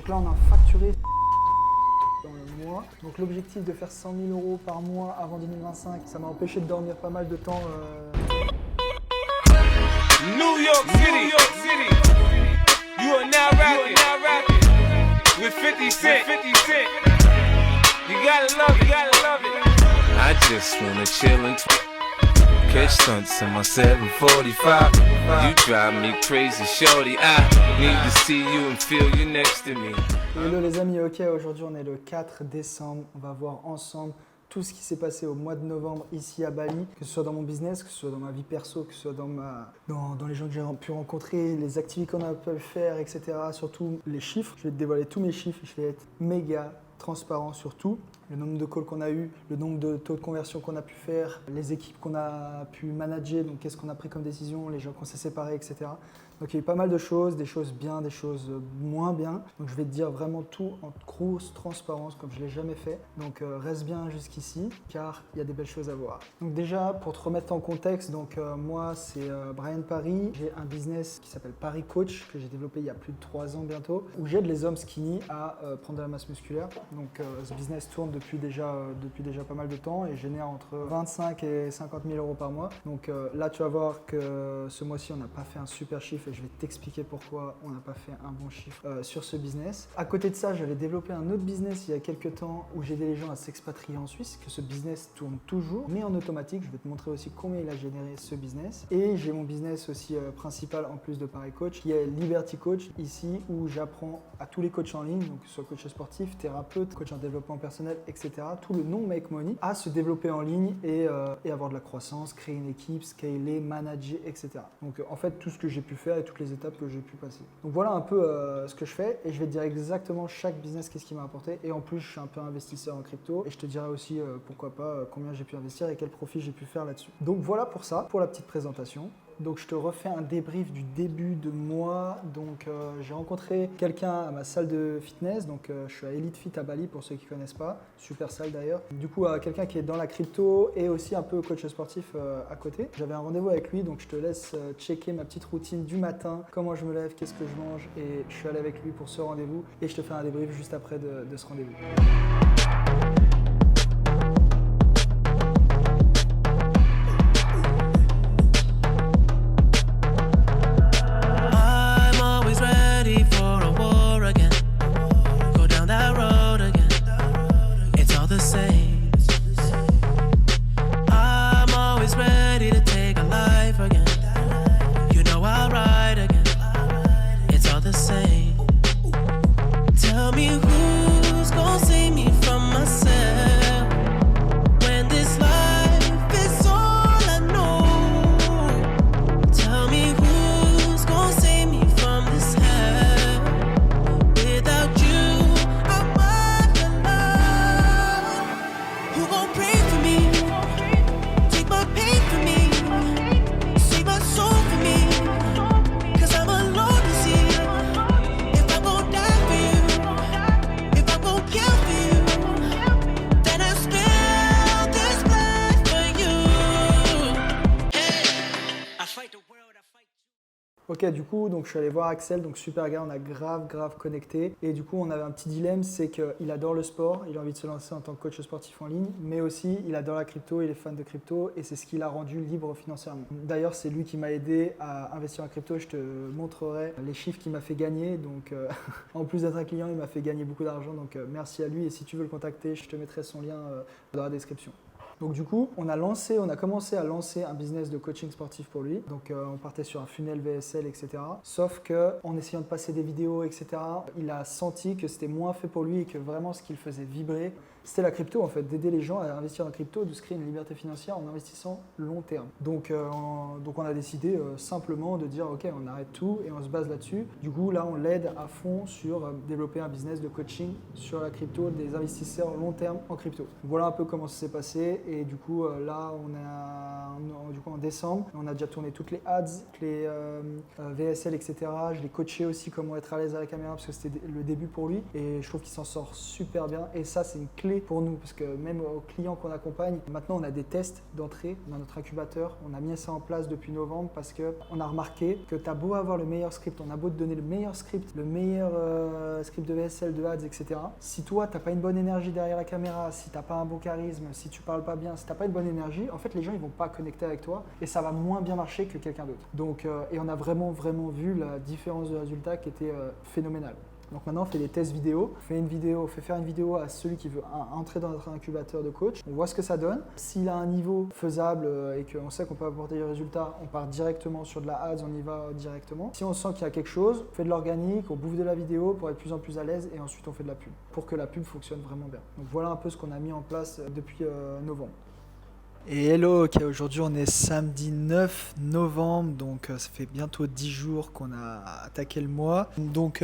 Donc là, on a facturé dans le mois. Donc l'objectif de faire 100 000 € par mois avant 2025, ça m'a empêché de dormir pas mal de temps. New York City. You are now rapping with 50 Cent. You gotta love it. I just wanna chill and catch stunts in my 745. You drive me crazy, shorty. I need to see you and feel you next to me. Hello les amis, ok, aujourd'hui on est le 4 décembre. On va voir ensemble tout ce qui s'est passé au mois de novembre ici à Bali, que ce soit dans mon business, que ce soit dans ma vie perso, que ce soit dans les gens que j'ai pu rencontrer, les activités qu'on a pu faire, etc. Surtout les chiffres. Je vais te dévoiler tous mes chiffres, je vais être méga transparent sur tout. Le nombre de calls qu'on a eu, le nombre de taux de conversion qu'on a pu faire, les équipes qu'on a pu manager, donc qu'est-ce qu'on a pris comme décision, les gens qu'on s'est séparés, etc. Donc il y a eu pas mal de choses, des choses bien, des choses moins bien. Donc je vais te dire vraiment tout en grosse transparence comme je ne l'ai jamais fait. Donc reste bien jusqu'ici car il y a des belles choses à voir. Donc déjà pour te remettre en contexte, donc moi c'est Brian Paris. J'ai un business qui s'appelle Paris Coach que j'ai développé il y a plus de 3 ans bientôt où j'aide les hommes skinny à prendre de la masse musculaire. Donc ce business tourne depuis déjà pas mal de temps et génère entre 25 et 50 000 € par mois. Donc là tu vas voir que ce mois-ci on n'a pas fait un super chiffre et je vais t'expliquer pourquoi on n'a pas fait un bon chiffre sur ce business. À côté de ça, j'avais développé un autre business il y a quelques temps où j'aidais les gens à s'expatrier en Suisse, que ce business tourne toujours, mais en automatique. Je vais te montrer aussi combien il a généré ce business. Et j'ai mon business aussi principal en plus de Paris Coach, qui est Liberty Coach, ici où j'apprends à tous les coachs en ligne, donc que ce soit coach sportif, thérapeute, coach en développement personnel, etc., tout le non-make money, à se développer en ligne et avoir de la croissance, créer une équipe, scaler, manager, etc. Donc en fait, tout ce que j'ai pu faire et toutes les étapes que j'ai pu passer. Donc voilà un peu ce que je fais et je vais te dire exactement chaque business qu'est-ce qui m'a apporté et en plus je suis un peu investisseur en crypto et je te dirai aussi pourquoi pas combien j'ai pu investir et quel profit j'ai pu faire là-dessus. Donc voilà pour ça, pour la petite présentation. Donc je te refais un débrief du début de mois. Donc j'ai rencontré quelqu'un à ma salle de fitness. Donc je suis à Elite Fit à Bali pour ceux qui ne connaissent pas. Super salle d'ailleurs. Du coup quelqu'un qui est dans la crypto et aussi un peu coach sportif à côté. J'avais un rendez-vous avec lui donc je te laisse checker ma petite routine du matin. Comment je me lève, qu'est-ce que je mange et je suis allé avec lui pour ce rendez-vous. Et je te fais un débrief juste après de ce rendez-vous. Ok, du coup, donc je suis allé voir Axel, donc super gars, on a grave connecté. Et du coup, on avait un petit dilemme, c'est qu'il adore le sport, il a envie de se lancer en tant que coach sportif en ligne, mais aussi il adore la crypto, il est fan de crypto et c'est ce qui l'a rendu libre financièrement. D'ailleurs, c'est lui qui m'a aidé à investir en crypto, je te montrerai les chiffres qu'il m'a fait gagner. Donc en plus d'être un client, il m'a fait gagner beaucoup d'argent, donc merci à lui. Et si tu veux le contacter, je te mettrai son lien dans la description. Donc du coup, on a commencé à lancer un business de coaching sportif pour lui. Donc on partait sur un funnel VSL, etc. Sauf qu'en essayant de passer des vidéos, etc., il a senti que c'était moins fait pour lui et que vraiment ce qui le faisait vibrer, c'était la crypto en fait, d'aider les gens à investir en crypto, de se créer une liberté financière en investissant long terme. Donc on a décidé simplement de dire ok, on arrête tout et on se base là-dessus. Du coup là on l'aide à fond sur développer un business de coaching sur la crypto, des investisseurs long terme en crypto. Voilà un peu comment ça s'est passé et du coup là on est du coup en décembre, on a déjà tourné toutes les ads, toutes les VSL, etc. Je l'ai coaché aussi comment être à l'aise à la caméra parce que c'était le début pour lui et je trouve qu'il s'en sort super bien et ça c'est une clé pour nous parce que même aux clients qu'on accompagne, maintenant on a des tests d'entrée dans notre incubateur, on a mis ça en place depuis novembre parce qu'on a remarqué que tu as beau avoir le meilleur script, on a beau te donner le meilleur script, le meilleur script de VSL, de ads, etc. Si toi tu n'as pas une bonne énergie derrière la caméra, si tu n'as pas un bon charisme, si tu parles pas bien, si tu n'as pas une bonne énergie, en fait les gens ils vont pas connecter avec toi et ça va moins bien marcher que quelqu'un d'autre. Donc et on a vraiment vu la différence de résultat qui était phénoménale. Donc maintenant on fait des tests vidéo, on fait faire une vidéo à celui qui veut entrer dans notre incubateur de coach, on voit ce que ça donne. S'il a un niveau faisable et qu'on sait qu'on peut apporter des résultats, on part directement sur de la ads, on y va directement. Si on sent qu'il y a quelque chose, on fait de l'organique, on bouffe de la vidéo pour être de plus en plus à l'aise et ensuite on fait de la pub pour que la pub fonctionne vraiment bien. Donc voilà un peu ce qu'on a mis en place depuis novembre. Et hello, ok, aujourd'hui on est samedi 9 novembre, donc ça fait bientôt 10 jours qu'on a attaqué le mois. Donc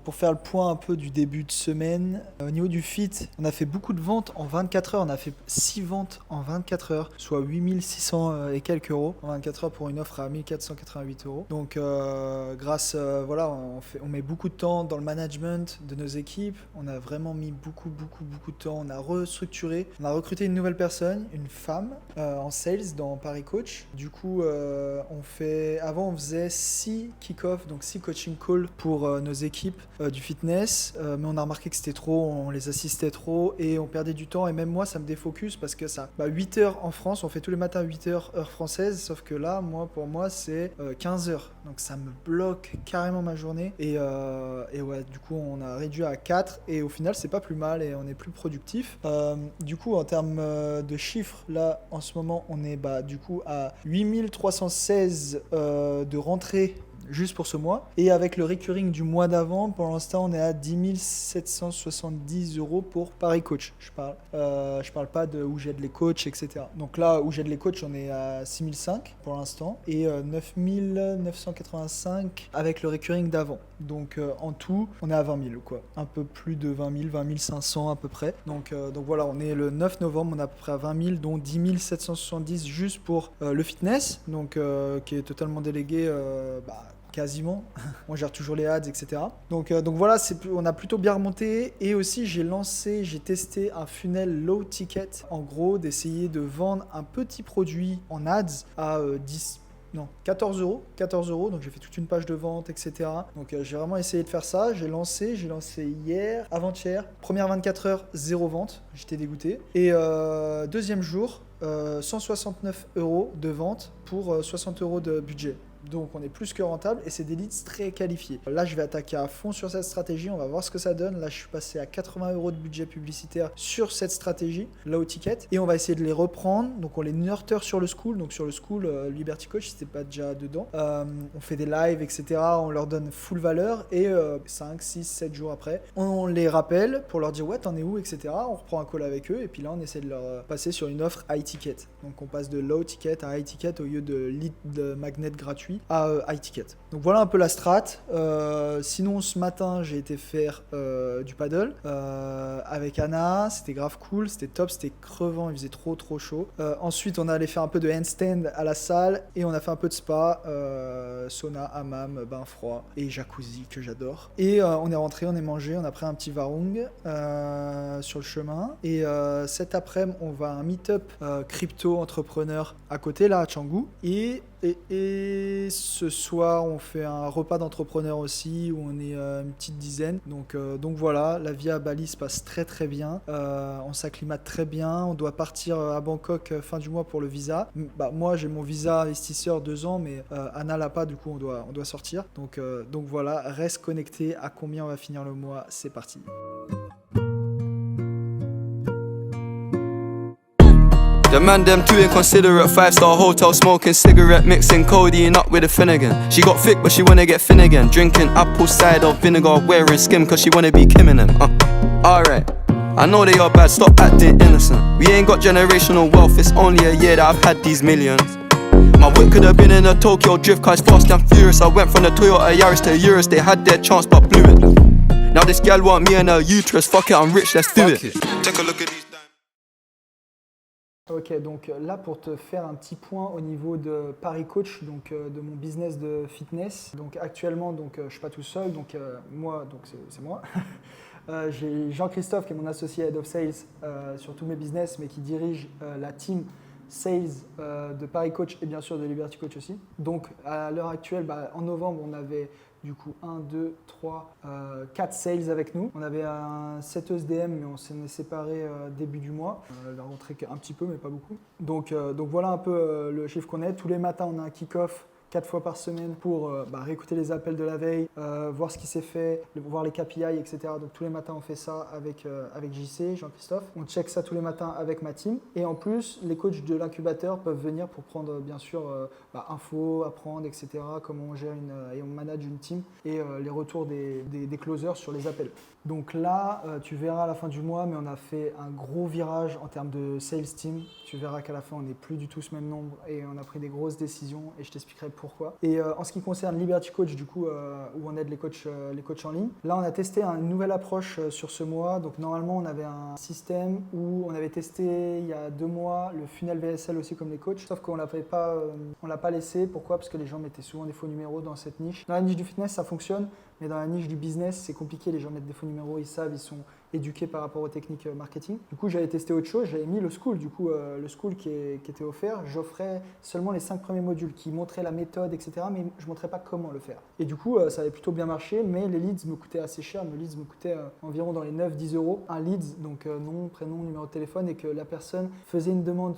pour faire le point un peu du début de semaine, au niveau du fit, on a fait beaucoup de ventes en 24 heures, on a fait 6 ventes en 24 heures, soit 8600 et quelques euros en 24 heures pour une offre à 1488 euros. Donc grâce, voilà, on met beaucoup de temps dans le management de nos équipes, on a vraiment mis beaucoup de temps, on a restructuré, on a recruté une nouvelle personne, une femme, en sales dans Paris Coach. Du coup, avant on faisait 6 kick-off, donc 6 coaching calls pour nos équipes du fitness, mais on a remarqué que c'était trop, on les assistait trop et on perdait du temps et même moi ça me défocus parce que ça, 8 heures en France, on fait tous les matins 8 heures heure française, sauf que là, pour moi c'est 15 heures, donc ça me bloque carrément ma journée et ouais, du coup on a réduit à 4 et au final c'est pas plus mal et on est plus productif. Du coup en termes de chiffres, là en ce moment, on est du coup à 8316 de rentrée juste pour ce mois. Et avec le recurring du mois d'avant, pour l'instant, on est à 10 770 euros pour Paris Coach. Je parle pas de où j'aide les coachs, etc. Donc là, où j'aide les coachs, on est à 6005 pour l'instant et 9985 avec le recurring d'avant. Donc en tout, on est à 20 000 quoi. Un peu plus de 20 500 à peu près. Donc voilà, on est le 9 novembre, on est à peu près à 20 000, dont 10 770 juste pour le fitness, donc qui est totalement délégué quasiment. On gère toujours les ads, etc. Donc voilà, on a plutôt bien remonté. Et aussi, j'ai testé un funnel low ticket. En gros, d'essayer de vendre un petit produit en ads à 14 euros. Donc j'ai fait toute une page de vente, etc. Donc j'ai vraiment essayé de faire ça. J'ai lancé hier, avant-hier. Première 24 heures, 0 vente. J'étais dégoûté. Et deuxième jour, 169 euros de vente pour 60 euros de budget. Donc on est plus que rentable et c'est des leads très qualifiés. Là je vais attaquer à fond sur cette stratégie, on va voir ce que ça donne. Là je suis passé à 80 euros de budget publicitaire sur cette stratégie, low ticket, et on va essayer de les reprendre. Donc on les nurture sur le school, donc sur le school Liberty Coach, c'était pas déjà dedans. On fait des lives, etc. On leur donne full valeur et 5, 6, 7 jours après, on les rappelle pour leur dire ouais t'en es où, etc. On reprend un call avec eux et puis là on essaie de leur passer sur une offre high ticket. Donc on passe de low ticket à high ticket au lieu de lead de magnet gratuit à high ticket. Donc voilà un peu la strat. Sinon ce matin j'ai été faire du paddle avec Anna, c'était grave cool, c'était top, c'était crevant, il faisait trop chaud. Ensuite on est allé faire un peu de handstand à la salle et on a fait un peu de spa, sauna, hammam, bain froid et jacuzzi que j'adore. Et on est rentré, on est mangé, on a pris un petit varung sur le chemin et cet après-midi on va à un meet-up crypto entrepreneur à côté là à Canggu et ce soir on fait un repas d'entrepreneurs aussi où on est une petite dizaine. Donc voilà, la vie à Bali se passe très bien. On s'acclimate très bien. On doit partir à Bangkok fin du mois pour le visa. Moi j'ai mon visa investisseur 2 ans, mais Anna l'a pas, du coup on doit sortir. Donc voilà, reste connecté à combien on va finir le mois. C'est parti. The man them too inconsiderate, 5-star hotel smoking cigarette, mixing codeine up with a Finnegan. She got thick but she wanna get thin again, drinking apple cider vinegar, wearing skim cause she wanna be Kim in them. Alright, I know they are bad, stop acting innocent. We ain't got generational wealth, it's only a year that I've had these millions. My whip could have been in a Tokyo drift car it's fast and furious. I went from the Toyota Yaris to Urus, they had their chance but blew it. Now this gal want me and her uterus, fuck it, I'm rich, let's do it. Take a look at these. Ok, donc là pour te faire un petit point au niveau de Paris Coach, donc de mon business de fitness. Donc actuellement, je suis pas tout seul, donc moi, donc c'est moi. J'ai Jean-Christophe qui est mon associé Head of Sales sur tous mes business, mais qui dirige la team Sales de Paris Coach et bien sûr de Liberty Coach aussi. Donc à l'heure actuelle, en novembre, on avait du coup 1, 2, 3, 4 sales avec nous. On avait un 7 SDM, mais on s'en est séparé début du mois. Elle a rentré un petit peu, mais pas beaucoup. Donc voilà un peu le chiffre qu'on est. Tous les matins, on a un kick-off 4 fois par semaine pour réécouter les appels de la veille, voir ce qui s'est fait, voir les KPI, etc. Donc tous les matins, on fait ça avec JC, Jean-Christophe. On check ça tous les matins avec ma team. Et en plus, les coachs de l'incubateur peuvent venir pour prendre, bien sûr, infos, apprendre, etc. Comment on gère et on manage une team et les retours des closers sur les appels. Donc là, tu verras à la fin du mois, mais on a fait un gros virage en termes de sales team. Tu verras qu'à la fin, on n'est plus du tout ce même nombre et on a pris des grosses décisions et je t'expliquerai pourquoi. Et en ce qui concerne Liberty Coach, du coup, où on aide les coachs en ligne, là, on a testé une nouvelle approche sur ce mois. Donc normalement, on avait un système où on avait testé il y a 2 mois le funnel VSL aussi comme les coachs, sauf qu'on on l'a pas laissé. Pourquoi? Parce que les gens mettaient souvent des faux numéros dans cette niche. Dans la niche du fitness, ça fonctionne, mais dans la niche du business, c'est compliqué. Les gens mettent des faux numéros, ils savent, ils sont éduqués par rapport aux techniques marketing. Du coup, j'avais testé autre chose, j'avais mis le school. Du coup, le school qui était offert, j'offrais seulement les 5 premiers modules qui montraient la méthode, etc. Mais je ne montrais pas comment le faire. Et du coup, ça avait plutôt bien marché, mais les leads me coûtaient assez cher. Mes leads me coûtaient environ dans les 9-10 euros. Un lead, donc nom, prénom, numéro de téléphone, et que la personne faisait une demande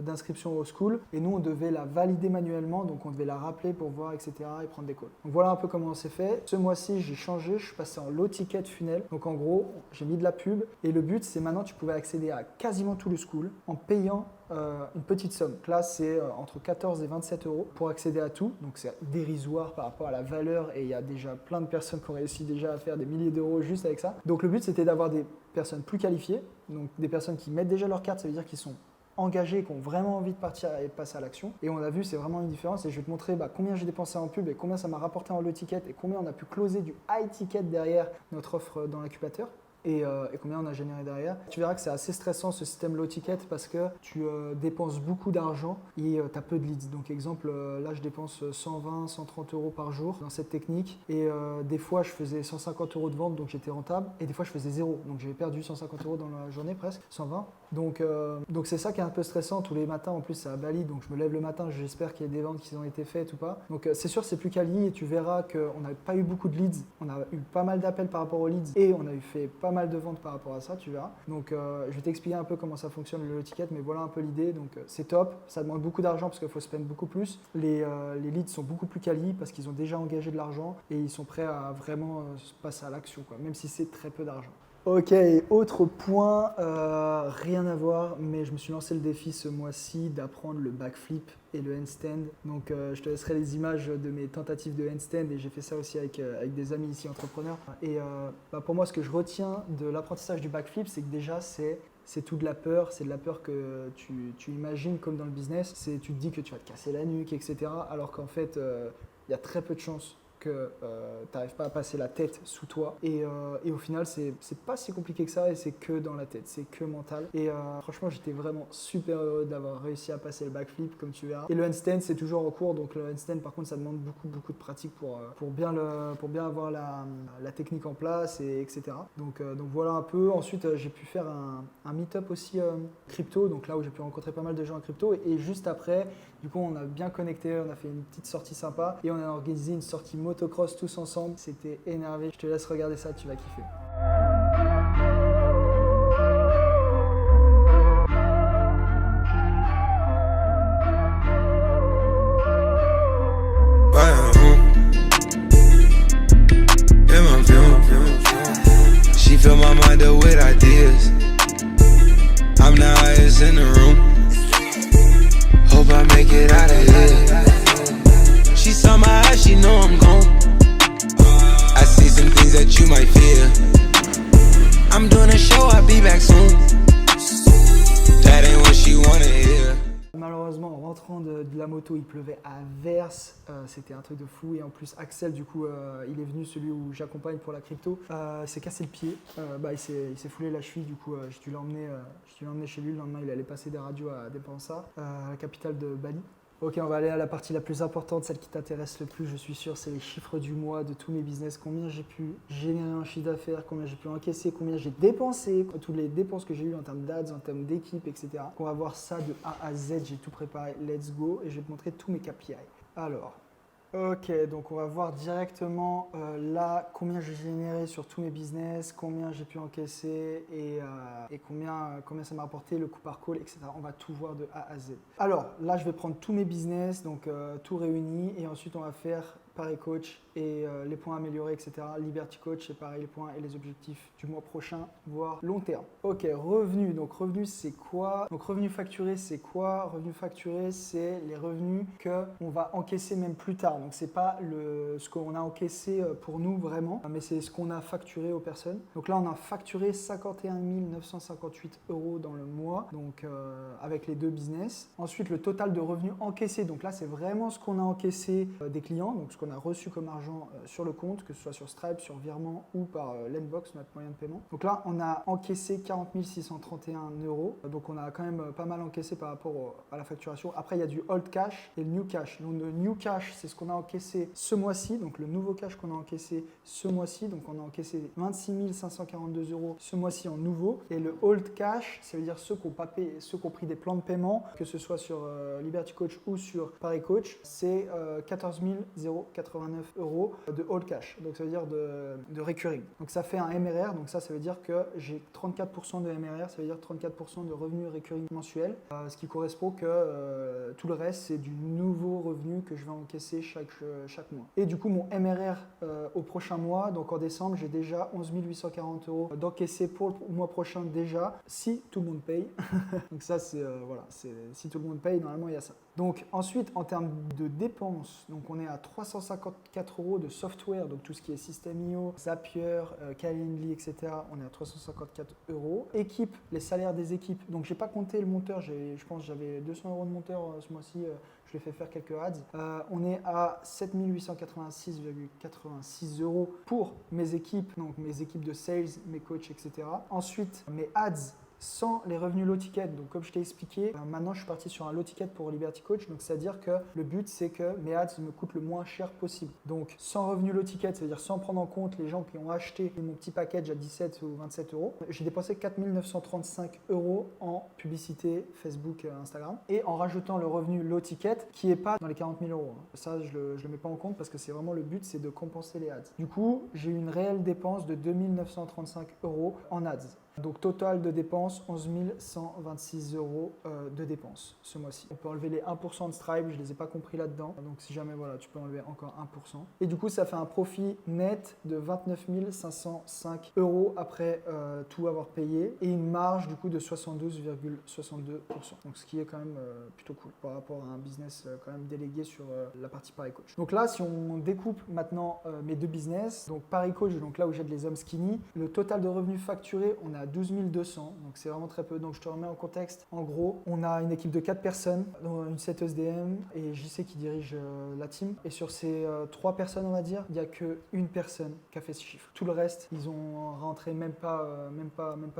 d'inscription au school. Et nous, on devait la valider manuellement, donc on devait la rappeler pour voir, etc. et prendre des calls. Donc voilà un peu comment on s'est fait. Ce mois-ci, j'ai changé, je suis passé en low ticket funnel. Donc en gros, j'ai mis de la pub et le but, c'est maintenant tu pouvais accéder à quasiment tout le school en payant une petite somme. Donc là, c'est entre 14 et 27 euros pour accéder à tout. Donc c'est dérisoire par rapport à la valeur et il y a déjà plein de personnes qui ont réussi déjà à faire des milliers d'euros juste avec ça. Donc le but, c'était d'avoir des personnes plus qualifiées, donc des personnes qui mettent déjà leur carte, ça veut dire qu'ils sont engagés, qui ont vraiment envie de partir et de passer à l'action. Et on a vu, c'est vraiment une différence. Et je vais te montrer combien j'ai dépensé en pub et combien ça m'a rapporté en low ticket et combien on a pu closer du high ticket derrière notre offre dans l'incubateur. Et combien on a généré derrière. Tu verras que c'est assez stressant ce système low ticket parce que tu dépenses beaucoup d'argent et tu as peu de leads. Donc exemple, là je dépense 120, 130 euros par jour dans cette technique et des fois je faisais 150 euros de vente donc j'étais rentable et des fois je faisais 0 donc j'avais perdu 150 euros dans la journée presque, 120. Donc c'est ça qui est un peu stressant tous les matins. En plus c'est à Bali donc je me lève le matin, j'espère qu'il y a des ventes qui ont été faites ou pas. Donc c'est sûr c'est plus quali et tu verras qu'on n'a pas eu beaucoup de leads. On a eu pas mal d'appels par rapport aux leads et on a eu fait pas mal de ventes par rapport à ça, tu verras. Donc je vais t'expliquer un peu comment ça fonctionne le low ticket, mais voilà un peu l'idée. Donc c'est top, ça demande beaucoup d'argent parce qu'il faut spend beaucoup plus. Les leads sont beaucoup plus quali parce qu'ils ont déjà engagé de l'argent et ils sont prêts à vraiment passer à l'action, même si c'est très peu d'argent. Ok, autre point, rien à voir, mais je me suis lancé le défi ce mois-ci d'apprendre le backflip et le handstand. Donc je te laisserai les images de mes tentatives de handstand et j'ai fait ça aussi avec des amis ici entrepreneurs. Et pour moi, ce que je retiens de l'apprentissage du backflip, c'est que déjà c'est tout de la peur, c'est de la peur que tu imagines comme dans le business. Tu te dis que tu vas te casser la nuque, etc. Alors qu'en fait, il y a très peu de chances que tu n'arrives pas à passer la tête sous toi et au final c'est pas si compliqué que ça et c'est que dans la tête, c'est que mental et franchement j'étais vraiment super heureux d'avoir réussi à passer le backflip comme tu verras et le handstand c'est toujours en cours donc le handstand par contre ça demande beaucoup de pratique pour bien avoir la technique en place et etc. Donc voilà un peu. Ensuite j'ai pu faire un meet-up aussi crypto donc là où j'ai pu rencontrer pas mal de gens en crypto et juste après du coup on a bien connecté, on a fait une petite sortie sympa et on a organisé une sortie motocross tous ensemble, c'était énervé. Je te laisse regarder ça, tu vas kiffer. She fill my mind up with ideas. I'm the highest in the room. Hope I make it out of here. She saw my eyes, she know I'm gone. I see some things that you might fear. I'm doing a show, I'll be back soon. That ain't what she wanna hear. Malheureusement, on rentrant de la moto, il pleuvait à verse, c'était un truc de fou. Et en plus, Axel, du coup, il est venu, celui où j'accompagne pour la crypto, s'est cassé le pied. Il s'est foulé la cheville, du coup, j'ai dû l'emmener chez lui. Le lendemain, il allait passer des radios à Denpasar, la capitale de Bali. Ok, on va aller à la partie la plus importante, celle qui t'intéresse le plus, je suis sûr, c'est les chiffres du mois de tous mes business, combien j'ai pu générer un chiffre d'affaires, combien j'ai pu encaisser, combien j'ai dépensé, toutes les dépenses que j'ai eues en termes d'ads, en termes d'équipe, etc. On va voir ça de A à Z, j'ai tout préparé, let's go, et je vais te montrer tous mes KPI. Alors, ok, donc on va voir directement là combien j'ai généré sur tous mes business, combien j'ai pu encaisser et combien ça m'a rapporté, le coût par call, etc. On va tout voir de A à Z. Alors là, je vais prendre tous mes business, donc tout réuni, et ensuite on va faire Paris Coach et les points améliorés, etc. Liberty Coach, c'est pareil, les points et les objectifs du mois prochain, voire long terme. Ok, revenus. Donc revenus, c'est quoi? Donc revenus facturés, c'est quoi? Revenus facturés, c'est les revenus qu'on va encaisser même plus tard. Donc c'est pas ce qu'on a encaissé pour nous vraiment, mais c'est ce qu'on a facturé aux personnes. Donc là, on a facturé 51 958 € dans le mois, donc avec les deux business. Ensuite, le total de revenus encaissés. Donc là, c'est vraiment ce qu'on a encaissé des clients, donc ce qu'on a reçu comme argent sur le compte, que ce soit sur Stripe, sur virement ou par Lendbox, notre moyen de paiement. Donc là, on a encaissé 40 631 €. Donc on a quand même pas mal encaissé par rapport à la facturation. Après, il y a du old cash et le new cash. Donc le new cash, c'est ce qu'on a encaissé ce mois-ci. Donc le nouveau cash qu'on a encaissé ce mois-ci. Donc on a encaissé 26 542 € ce mois-ci en nouveau. Et le old cash, ça veut dire ceux qui ont pris des plans de paiement, que ce soit sur Liberty Coach ou sur Paris Coach, c'est 14 089 € de old cash. Donc ça veut dire de recurring. Donc ça fait un MRR. Donc ça veut dire que j'ai 34% de MRR. Ça veut dire 34% de revenus recurring mensuels. Ce qui correspond que tout le reste, c'est du nouveau revenu que je vais encaisser chaque mois. Et du coup, mon MRR au prochain mois, donc en décembre, j'ai déjà 11 840 € d'encaisser pour le mois prochain déjà, si tout le monde paye. Donc ça, c'est si tout le monde paye, normalement, il y a ça. Donc ensuite, en termes de dépenses, donc on est à 354 € de software, donc tout ce qui est System.io, Zapier, Calendly, etc. On est à 354 €. Équipe, les salaires des équipes. Donc j'ai pas compté le monteur, je pense que j'avais 200 € de monteur ce mois-ci. Je l'ai fait faire quelques ads. On est à 7 886,86 € pour mes équipes, donc mes équipes de sales, mes coachs, etc. Ensuite, mes ads sans les revenus low ticket. Donc comme je t'ai expliqué, maintenant je suis parti sur un low ticket pour Liberty Coach. Donc c'est-à-dire que le but, c'est que mes ads me coûtent le moins cher possible. Donc sans revenus low ticket, c'est-à-dire sans prendre en compte les gens qui ont acheté mon petit package à 17 ou 27 €, j'ai dépensé 4 935 € en publicité Facebook, Instagram, et en rajoutant le revenu low ticket qui n'est pas dans les 40 000 €. Ça, je le mets pas en compte parce que c'est vraiment le but, c'est de compenser les ads. Du coup, j'ai eu une réelle dépense de 2 935 € en ads. Donc total de dépenses, 11 126 € de dépenses ce mois-ci. On peut enlever les 1% de Stripe, je ne les ai pas compris là-dedans. Donc si jamais, voilà, tu peux enlever encore 1%. Et du coup, ça fait un profit net de 29 505 € après tout avoir payé. Et une marge du coup de 72,62%. Donc ce qui est quand même plutôt cool par rapport à un business quand même délégué sur la partie Paris Coach. Donc là, si on découpe maintenant mes deux business, donc Paris Coach, donc là où j'aide les hommes skinny, le total de revenus facturés, on a 12 200, donc c'est vraiment très peu. Donc je te remets en contexte. En gros, on a une équipe de 4 personnes, dont une setteuse DM et JC qui dirige la team. Et sur ces 3 personnes, on va dire, il n'y a qu'une personne qui a fait ce chiffre. Tout le reste, ils ont rentré même pas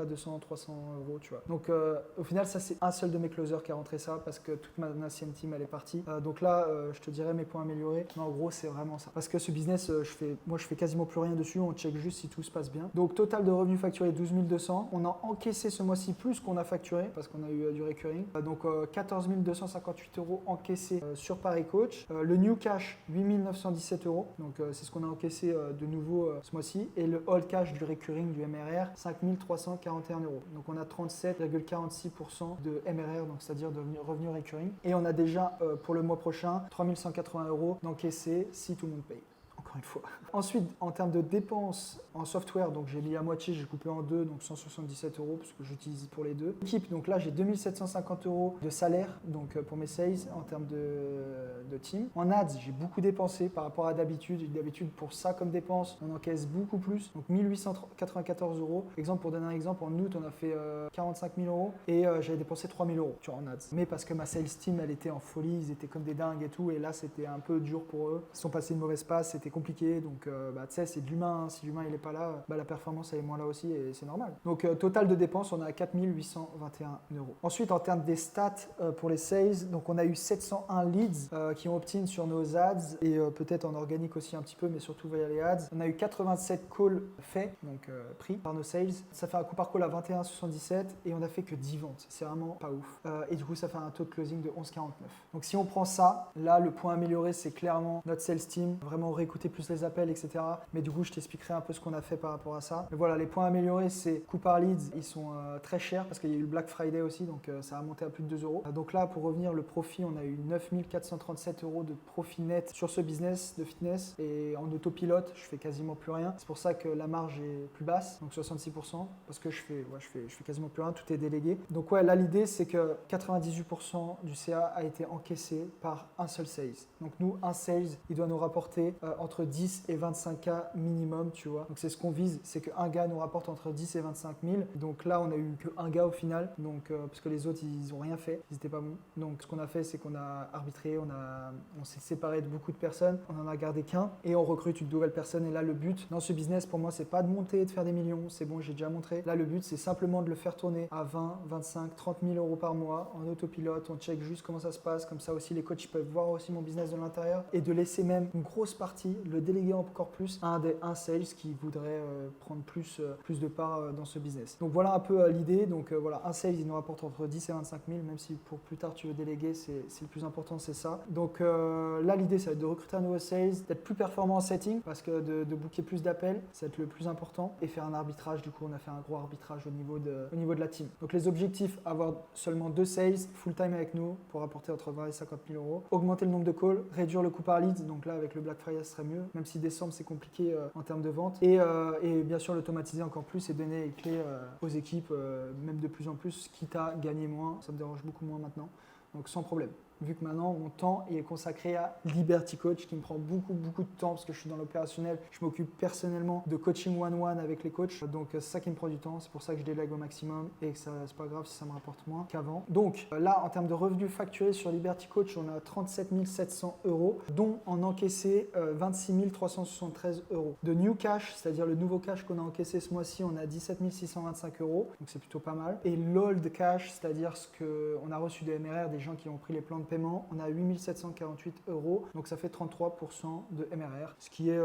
200, 300 €, tu vois. Donc au final, ça c'est un seul de mes closers qui a rentré ça parce que toute ma ancienne team elle est partie. Donc là, je te dirais mes points améliorés. Mais en gros, c'est vraiment ça. Parce que ce business, je fais quasiment plus rien dessus. On check juste si tout se passe bien. Donc total de revenus facturés 12 200. On a encaissé ce mois-ci plus qu'on a facturé parce qu'on a eu du recurring. Donc 14 258 € encaissés sur Paris Coach. Le new cash, 8 917 €. Donc c'est ce qu'on a encaissé de nouveau ce mois-ci. Et le old cash du recurring du MRR, 5 341 €. Donc on a 37,46% de MRR, donc c'est-à-dire de revenu recurring. Et on a déjà pour le mois prochain 3 180 € d'encaissés si tout le monde paye. Encore encore une fois. Ensuite, en termes de dépenses en software, donc j'ai mis la moitié, j'ai coupé en deux, donc 177 € parce que j'utilise pour les deux. Équipe, donc là j'ai 2750 € de salaire donc pour mes sales en termes de team. En ads, j'ai beaucoup dépensé par rapport à d'habitude. D'habitude, pour ça comme dépense, on encaisse beaucoup plus, donc 1894 €. Exemple, pour donner un exemple, en août, on a fait 45 000 € et j'avais dépensé 3 000 € en ads. Mais parce que ma sales team, elle était en folie, ils étaient comme des dingues et tout, et là c'était un peu dur pour eux. Ils sont passés une mauvaise passe, c'était compliqué, donc tu sais, c'est de l'humain, hein. Si l'humain il est pas là, la performance elle est moins là aussi et c'est normal. Donc total de dépenses, on a 4821 €. Ensuite, en termes des stats pour les sales, donc on a eu 701 leads qui ont opt-in sur nos ads et peut-être en organique aussi un petit peu, mais surtout via les ads. On a eu 87 calls faits, donc pris par nos sales. Ça fait un coût par call à 21,77 et on a fait que 10 ventes. C'est vraiment pas ouf. Et du coup, ça fait un taux de closing de 11,49. Donc si on prend ça, là, le point amélioré, c'est clairement notre sales team. Vraiment réécouter plus les appels, etc. Mais du coup, je t'expliquerai un peu ce qu'on a fait par rapport à ça. Mais voilà, les points améliorés, c'est coût par leads, ils sont très chers parce qu'il y a eu le Black Friday aussi, donc ça a monté à plus de 2 €. Donc là, pour revenir, le profit, on a eu 9437 € de profit net sur ce business de fitness et en autopilote, je fais quasiment plus rien. C'est pour ça que la marge est plus basse, donc 66%, parce que je fais quasiment plus rien, tout est délégué. Donc ouais, là, l'idée, c'est que 98% du CA a été encaissé par un seul sales. Donc nous, un sales, il doit nous rapporter entre 10 et 25K minimum, tu vois. Donc c'est ce qu'on vise, c'est qu'un gars nous rapporte entre 10 et 25 000. Donc là, on a eu qu'un gars au final, donc, parce que les autres, ils n'ont rien fait, ils n'étaient pas bons. Donc ce qu'on a fait, c'est qu'on a arbitré, on s'est séparé de beaucoup de personnes, on en a gardé qu'un et on recrute une nouvelle personne. Et là, le but dans ce business, pour moi, c'est pas de monter et de faire des millions, c'est bon, j'ai déjà montré. Là, le but, c'est simplement de le faire tourner à 20, 25, 30 000 € par mois en autopilote. On check juste comment ça se passe, comme ça aussi les coachs peuvent voir aussi mon business de l'intérieur et de laisser même une grosse partie, le déléguer encore plus à un sales qui voudrait prendre plus de part dans ce business. Donc voilà un peu l'idée. Donc voilà, un sales, il nous rapporte entre 10 et 25 000, même si pour plus tard tu veux déléguer, c'est le plus important, c'est ça. Donc là, l'idée, ça va être de recruter un nouveau sales, d'être plus performant en setting, parce que de booker plus d'appels, ça va être le plus important, et faire un arbitrage. Du coup, on a fait un gros arbitrage au niveau de la team. Donc les objectifs, avoir seulement 2 sales full-time avec nous pour apporter entre 20 et 50 000 €, augmenter le nombre de calls, réduire le coût par lead, donc là avec le Black Friday, ce serait mieux, même si décembre c'est compliqué en termes de vente, et bien sûr l'automatiser encore plus et donner les clés aux équipes, même de plus en plus, quitte à gagner moins, ça me dérange beaucoup moins maintenant, donc sans problème. Vu que maintenant mon temps est consacré à Liberty Coach, qui me prend beaucoup de temps parce que je suis dans l'opérationnel, je m'occupe personnellement de coaching one-one avec les coachs, donc c'est ça qui me prend du temps, c'est pour ça que je délègue au maximum et que c'est pas grave si ça me rapporte moins qu'avant. Donc là, en termes de revenus facturés sur Liberty Coach, on a 37 700 €, dont en encaissé 26 373 €. De new cash, c'est-à-dire le nouveau cash qu'on a encaissé ce mois-ci, on a 17 625 €, donc c'est plutôt pas mal. Et l'old cash, c'est-à-dire ce qu'on a reçu des MRR, des gens qui ont pris les plans de paiement, on a 8 748 €, donc ça fait 33% de MRR, ce qui est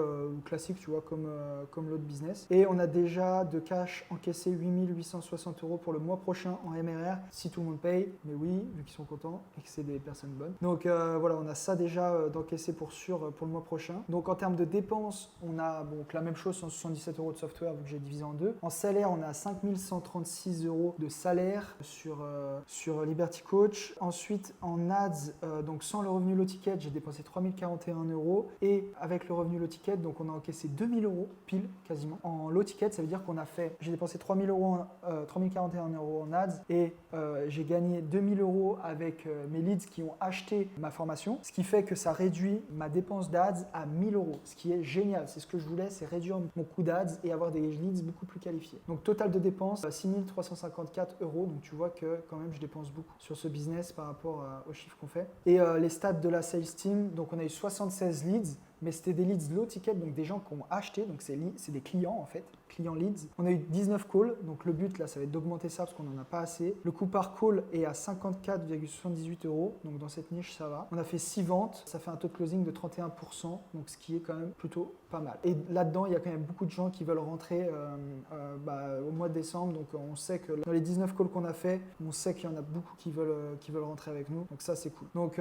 classique, tu vois, comme l'autre business. Et on a déjà de cash encaissé 8 860 € pour le mois prochain en MRR, si tout le monde paye, mais oui, vu qu'ils sont contents et que c'est des personnes bonnes. Donc voilà, on a ça déjà d'encaisser pour sûr pour le mois prochain. Donc en termes de dépenses, on a la même chose, 177 € de software vu que j'ai divisé en deux. En salaire, on a 5 136 € de salaire sur Liberty Coach. Ensuite, en ads, donc sans le revenu low ticket, j'ai dépensé 3 041 € et avec le revenu low ticket, donc on a encaissé 2 000 € pile quasiment. En low ticket, ça veut dire j'ai dépensé 3 041 € en ads et j'ai gagné 2 000 € avec mes leads qui ont acheté ma formation, ce qui fait que ça réduit ma dépense d'ads à 1 000 €, ce qui est génial. C'est ce que je voulais, c'est réduire mon coût d'ads et avoir des leads beaucoup plus qualifiés. Donc total de dépenses, 6 354 €, donc tu vois que quand même je dépense beaucoup sur ce business par rapport aux chiffres qu'on fait. Et les stats de la sales team, donc on a eu 76 leads, mais c'était des leads low ticket, donc des gens qui ont acheté, donc c'est des clients en fait, clients leads. On a eu 19 calls, donc le but là, ça va être d'augmenter ça parce qu'on n'en a pas assez. Le coût par call est à 54,78 €, donc dans cette niche ça va. On a fait 6 ventes, ça fait un taux de closing de 31%, donc ce qui est quand même plutôt pas mal. Et là-dedans, il y a quand même beaucoup de gens qui veulent rentrer au mois de décembre, donc on sait que dans les 19 calls qu'on a fait, on sait qu'il y en a beaucoup qui veulent rentrer avec nous, donc ça c'est cool. Donc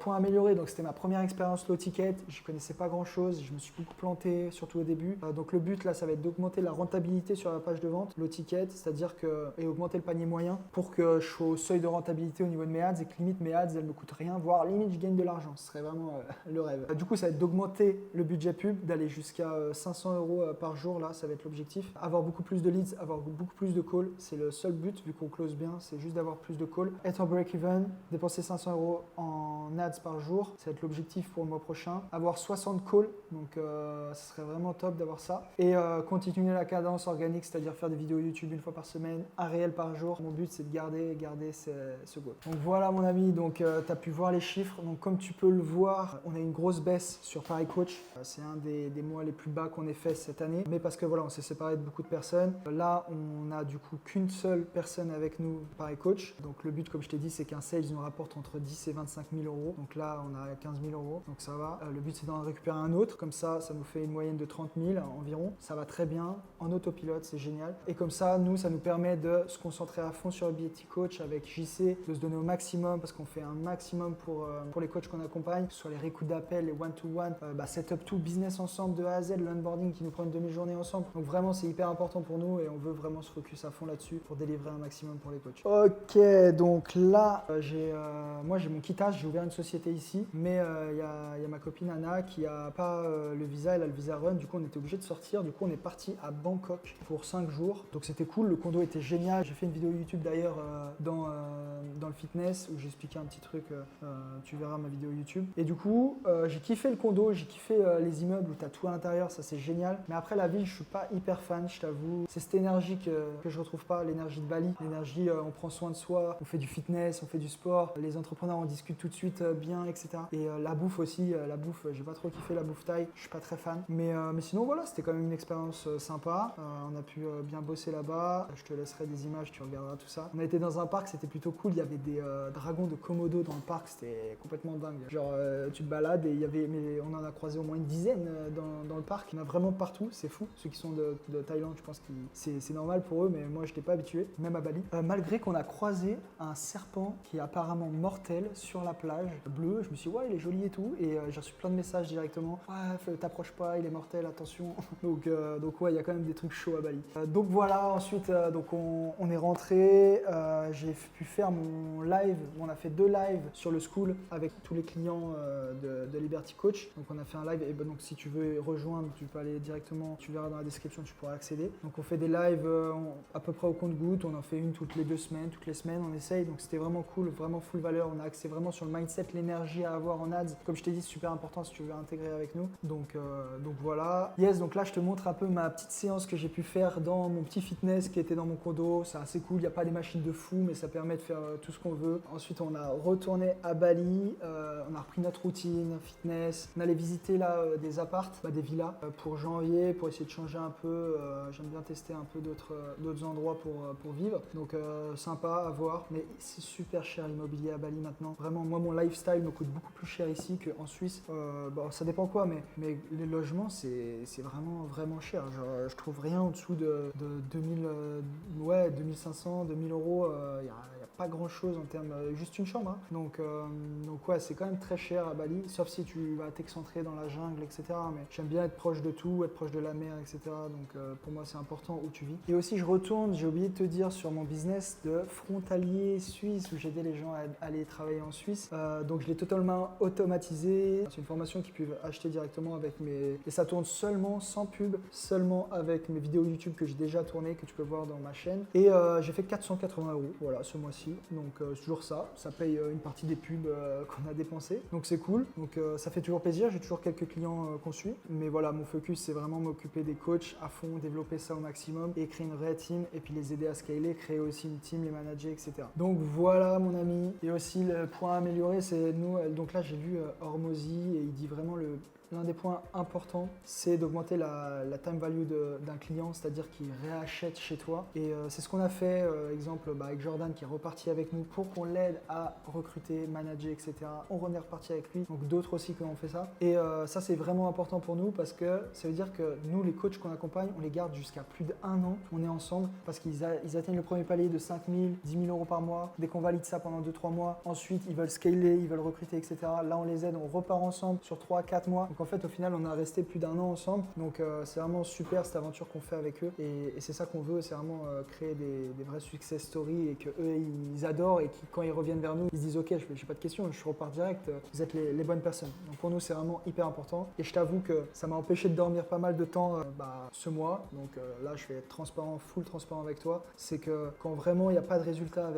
point amélioré, donc c'était ma première expérience low ticket, je connaissais pas grand chose, je me suis beaucoup planté, surtout au début. Donc le but là, ça va être d'augmenter la rentabilité sur la page de vente, low ticket, c'est-à-dire et augmenter le panier moyen pour que je sois au seuil de rentabilité au niveau de mes ads et que limite mes ads elles me coûtent rien, voire limite je gagne de l'argent, ce serait vraiment le rêve. Du coup ça va être d'augmenter le budget pub, d'aller jusqu'à 500 € par jour, là ça va être l'objectif. Avoir beaucoup plus de leads, avoir beaucoup plus de calls, c'est le seul but vu qu'on close bien, c'est juste d'avoir plus de calls. Être en break-even, dépenser 500 € en ads par jour, ça va être l'objectif pour le mois prochain. Avoir 60 calls, donc ce serait vraiment top d'avoir ça. Et continuer la cadence organique, c'est-à-dire faire des vidéos YouTube une fois par semaine, un réel par jour. Mon but c'est de garder ce goal. Donc voilà mon ami, donc tu as pu voir les chiffres. Donc comme tu peux le voir, on a une grosse baisse sur Paris Coach. C'est un des mois les plus bas qu'on ait fait cette année. Mais parce que voilà, on s'est séparé de beaucoup de personnes. Là, on a du coup qu'une seule personne avec nous, Paris Coach. Donc le but, comme je t'ai dit, c'est qu'un sales nous rapporte entre 10 et 25 000 €. Donc là, on a 15 000 €. Donc ça va. Le but, c'est d'en récupérer un autre. Comme ça nous fait une moyenne de 30 000 environ. Ça va très bien. En autopilote, c'est génial. Et comme ça, nous, ça nous permet de se concentrer à fond sur le BT Coach avec JC, de se donner au maximum parce qu'on fait un maximum pour les coachs qu'on accompagne, que ce soit les réécoutes d'appels, les one-to-one, setup tout business ensemble de A à Z, le onboarding qui nous prend une demi-journée ensemble. Donc vraiment, c'est hyper important pour nous et on veut vraiment se focus à fond là-dessus pour délivrer un maximum pour les coachs. Ok, donc là, moi j'ai mon quittage, j'ai ouvert une société ici, mais il y a ma copine Anna qui a pas le visa, elle a le visa run, du coup on était obligé de sortir, du coup on est parti à Bangkok pour 5 jours, donc c'était cool, le condo était génial, j'ai fait une vidéo YouTube d'ailleurs dans le fitness où j'expliquais un petit truc, tu verras ma vidéo YouTube, et du coup j'ai kiffé le condo, j'ai kiffé les immeubles où tu as tout à l'intérieur, ça c'est génial, mais après la ville je suis pas hyper fan, je t'avoue, c'est cette énergie que je retrouve pas, l'énergie de Bali, l'énergie on prend soin de soi, on fait du fitness, on fait du sport, les entrepreneurs on discute tout de suite bien, etc. Et la bouffe aussi, j'ai pas trop kiffé la bouffe thaï, je suis pas très fan, mais sinon voilà, c'était quand même une expérience sympa, on a pu bien bosser là-bas, je te laisserai des images, tu regarderas tout ça. On a été dans un parc, c'était plutôt cool, il y avait des dragons de Komodo dans le parc, c'était complètement dingue. Genre tu te balades et on en a croisé au moins une dizaine dans le parc, il y en a vraiment partout, c'est fou. Ceux qui sont de Thaïlande, je pense que c'est normal pour eux, mais moi je n'étais pas habitué, même à Bali. Malgré qu'on a croisé un serpent qui est apparemment mortel sur la plage bleue, je me suis dit ouais il est joli et tout, et j'ai reçu plein de messages directement, ouais t'approches pas, il est mortel, attention. donc ouais, il y a quand même des trucs chauds à Bali. Donc voilà, ensuite donc on est rentré, j'ai pu faire mon live, on a fait 2 lives sur le school avec tous les clients de Liberty Coach. Donc on a fait un live, et donc si tu veux rejoindre, tu peux aller directement, tu verras dans la description, tu pourras accéder. Donc on fait des lives à peu près au compte-gouttes, on en fait une toutes les 2 semaines, toutes les semaines on essaye, donc c'était vraiment cool, vraiment full valeur, on a axé vraiment sur le mindset, l'énergie à avoir en ads. Comme je t'ai dit, c'est super important si tu veux intégrer avec nous. Donc voilà. Yes, donc là je te montre un peu ma petite séance que j'ai pu faire dans mon petit fitness qui était dans mon condo. C'est assez cool, il n'y a pas des machines de fou, mais ça permet de faire tout ce qu'on veut. Ensuite on a retourné à Bali, on a repris notre routine, fitness, on allait visiter là des apparts, des villas pour janvier, pour essayer de changer un peu. J'aime bien tester un peu d'autres endroits pour vivre. Donc sympa à voir, mais c'est super cher l'immobilier à Bali maintenant. Vraiment, moi mon lifestyle me coûte beaucoup plus cher ici qu'en Suisse. Ça dépend quoi, mais les logements c'est vraiment cher. Genre, je trouve rien en dessous de 2500, 2000 €. Il n'y a pas grand chose en termes, juste une chambre. Hein. Donc ouais, c'est quand même très cher à Bali, sauf si tu vas t'excentrer dans la jungle, etc. Mais j'aime bien être proche de tout, être proche de la mer, etc. Donc pour moi c'est important où tu vis. Et aussi je retourne, j'ai oublié de te dire sur mon business de frontalier suisse où j'aidais les gens à aller travailler en Suisse. Donc je l'ai totalement automatisé. C'est une formation qu'ils peuvent acheter directement avec et ça tourne seulement sans pub, seulement avec mes vidéos YouTube que j'ai déjà tournées, que tu peux voir dans ma chaîne. Et j'ai fait 480 €, voilà, ce mois-ci. Donc c'est toujours ça paye une partie des pubs qu'on a dépensées. Donc c'est cool, donc ça fait toujours plaisir, j'ai toujours quelques clients qu'on suit. Mais voilà, mon focus c'est vraiment m'occuper des coachs à fond, développer ça au maximum et créer une vraie team et puis les aider à scaler, créer aussi une team, les manager, etc. Donc voilà mon ami. Et aussi le point à améliorer, c'est nous, donc là j'ai lu Hormozy et il dit vraiment l'un des points importants, c'est d'augmenter la time value d'un client, c'est-à-dire qu'il réachète chez toi. Et c'est ce qu'on a fait, exemple avec Jordan qui est reparti avec nous pour qu'on l'aide à recruter, manager, etc. On est reparti avec lui, donc d'autres aussi qui ont fait ça. Et ça, c'est vraiment important pour nous parce que ça veut dire que nous, les coachs qu'on accompagne, on les garde jusqu'à plus d'1 an. On est ensemble parce qu'ils atteignent le premier palier de 5 000, 10 000 euros par mois. Dès qu'on valide ça pendant 2-3 mois, ensuite ils veulent scaler, ils veulent recruter, etc. Là, on les aide, on repart ensemble sur 3-4 mois. Donc en fait, au final, on a resté plus d'1 an ensemble. Donc c'est vraiment super cette aventure qu'on fait avec eux. Et c'est ça qu'on veut, c'est vraiment créer des vrais success stories et qu'eux, ils adorent et quand ils reviennent vers nous, ils se disent ok, j'ai pas de questions, je repars direct, vous êtes les bonnes personnes. Donc pour nous, c'est vraiment hyper important. Et je t'avoue que ça m'a empêché de dormir pas mal de temps ce mois. Donc là, je vais être transparent, full transparent avec toi. C'est que quand vraiment il n'y a pas de résultat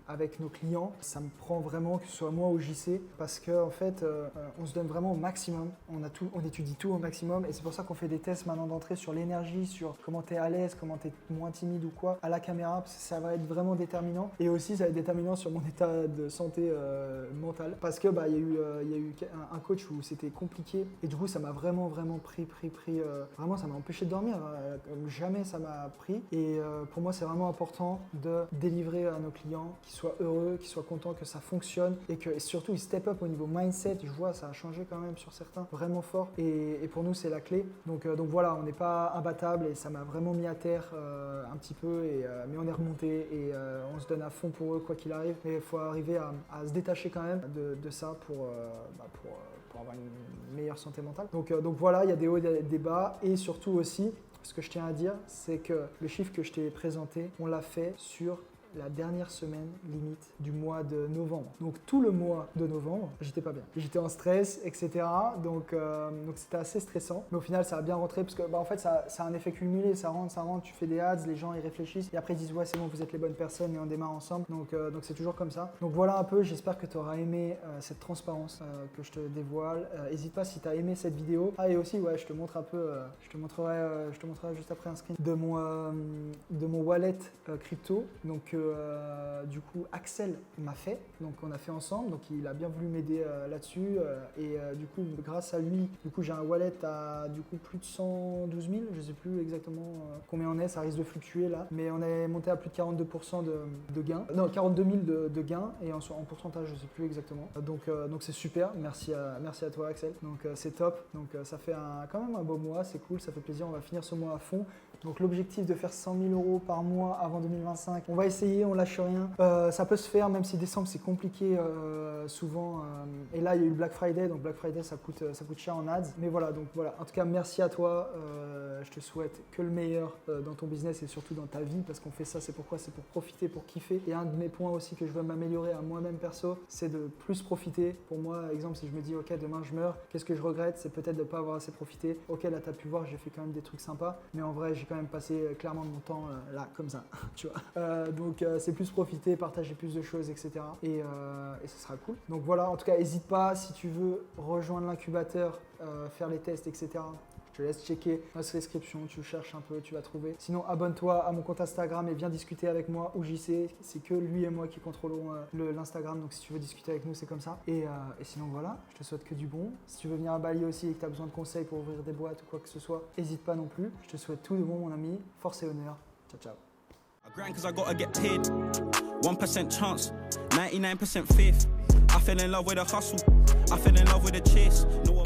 avec nos clients, ça me prend vraiment, que ce soit moi ou JC, parce qu'en fait, on se donne vraiment au maximum. On étudie tout au maximum et c'est pour ça qu'on fait des tests maintenant d'entrée sur l'énergie, sur comment tu es à l'aise, comment tu es moins timide ou quoi à la caméra, parce que ça va être vraiment déterminant. Et aussi, ça va être déterminant sur mon état de santé mentale, parce que il y a eu un coach où c'était compliqué et du coup, ça m'a vraiment pris. Vraiment, ça m'a empêché de dormir. Comme jamais ça m'a pris. Et pour moi, c'est vraiment important de délivrer à nos clients, qu'ils soient heureux, qu'ils soient contents, que ça fonctionne et surtout ils step up au niveau mindset. Je vois, ça a changé quand même sur certains, vraiment fort. Et pour nous, c'est la clé. Donc voilà, on n'est pas imbattable et ça m'a vraiment mis à terre un petit peu. Mais on est remonté et on se donne à fond pour eux, quoi qu'il arrive. Mais il faut arriver à se détacher quand même de ça pour avoir une meilleure santé mentale. Donc voilà, il y a des hauts et des bas. Et surtout aussi, ce que je tiens à dire, c'est que le chiffre que je t'ai présenté, on l'a fait sur la dernière semaine limite du mois de novembre. Donc tout le mois de novembre, j'étais pas bien. J'étais en stress, etc. Donc c'était assez stressant. Mais au final, ça a bien rentré parce que en fait, ça a un effet cumulé. Ça rentre, tu fais des ads, les gens ils réfléchissent et après ils disent ouais, c'est bon, vous êtes les bonnes personnes et on démarre ensemble. Donc c'est toujours comme ça. Donc voilà un peu, j'espère que tu auras aimé cette transparence que je te dévoile. N'hésite pas si tu as aimé cette vidéo. Ah, et aussi, ouais, je te montre un peu, je te montrerai juste après un screen de mon wallet crypto. Donc du coup Axel m'a fait, donc on a fait ensemble, donc il a bien voulu m'aider là-dessus du coup grâce à lui, du coup j'ai un wallet à du coup plus de 112 000, je sais plus exactement combien on est, ça risque de fluctuer là, mais on est monté à plus de 42% de gains, non 42 000 de gains et en pourcentage je sais plus exactement, donc c'est super, merci à toi Axel, donc c'est top, donc ça fait quand même un beau mois, c'est cool, ça fait plaisir, on va finir ce mois à fond, donc l'objectif de faire 100 000 euros par mois avant 2025, on va essayer, on lâche rien, ça peut se faire même si décembre c'est compliqué souvent et là il y a eu le Black Friday, donc Black Friday ça coûte cher en ads, mais voilà, donc voilà, en tout cas merci à toi, je te souhaite que le meilleur dans ton business et surtout dans ta vie, parce qu'on fait ça, c'est pour profiter, pour kiffer, et un de mes points aussi que je veux m'améliorer à moi-même perso, c'est de plus profiter. Pour moi, exemple, si je me dis ok demain je meurs, qu'est-ce que je regrette, c'est peut-être de ne pas avoir assez profité. Ok, là t'as pu voir, j'ai fait quand même des trucs sympas, mais en vrai j'ai quand même passé clairement mon temps là comme ça tu vois, donc c'est plus profiter, partager plus de choses, etc. Et ça sera cool. Donc voilà, en tout cas, n'hésite pas si tu veux rejoindre l'incubateur, faire les tests, etc. Je te laisse checker dans la description, tu cherches un peu, tu vas trouver. Sinon, abonne-toi à mon compte Instagram et viens discuter avec moi ou JC. C'est que lui et moi qui contrôlons l'Instagram, donc si tu veux discuter avec nous, c'est comme ça. Et sinon, voilà, je te souhaite que du bon. Si tu veux venir à Bali aussi et que tu as besoin de conseils pour ouvrir des boîtes ou quoi que ce soit, n'hésite pas non plus. Je te souhaite tout de bon, mon ami. Force et honneur. Ciao, ciao. I grind cause I gotta get paid. 1% chance, 99% faith. I fell in love with a hustle. I fell in love with a chase. No